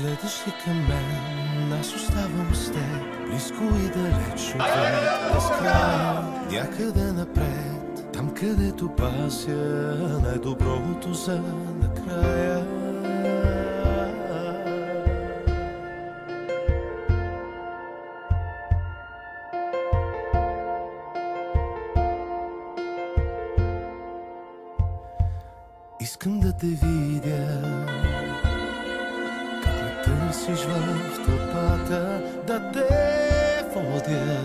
Гледаш ли към мен, аз оставам с теб, близко и далеч отвън, безкрая, някъде напред, там където пася най-доброто за накрая. Искам да те видя, как ме търсиш в тълпата, да те водя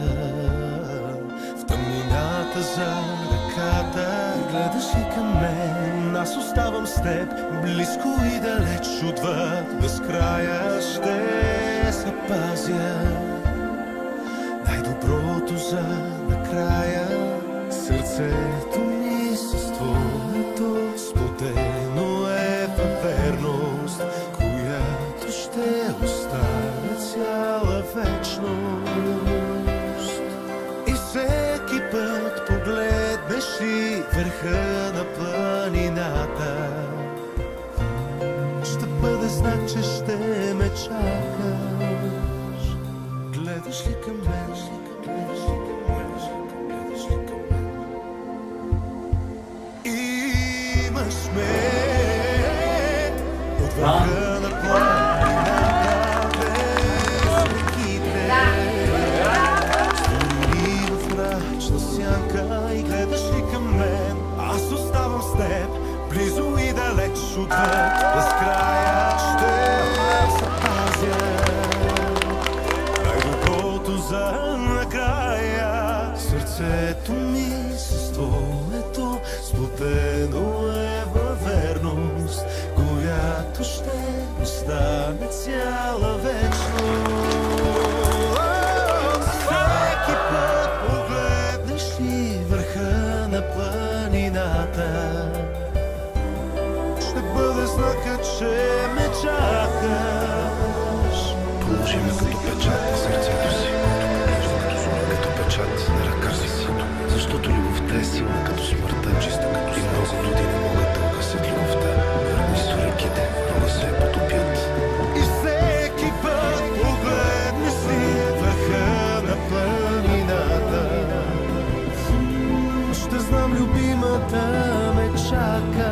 в тъмнината за ръката. Гледаш ли към мен, аз оставам с теб, близко и далеч отвъд безкрая. Ще запазя най-доброто за накрая. Сърцето ми с твоето сподено е във верност, която ще остане цяла вечност. И всеки път погледнеш ли върха на планината, ще бъде знак, че ще ме чакаш. Гледаш ли към мен, имаш ме от върха на планината, без реките, стори в мрачна сянка. И гледаш ли към мен, аз оставам с теб, близо и далеч отвъд безкрая. Ще запазя най-доброто за накрая. Сърцето ми с твоето сплотено е във верност, която ще остане цяла вечност. Всеки път погледнеш ли върха на планината, ще бъде знакът, че ме чакаш. Положи ме като печат на сърцето си, поглежда като зора, като печат на ръка си. Защото любовта е силна като смъртта, чиста като и много години могат да угасят любовта. Верни с реките, много се потопят. И всеки път погледнеш ли върха на планината, ще знам, любимата ме чака.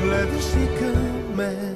Гледаш ли към мен,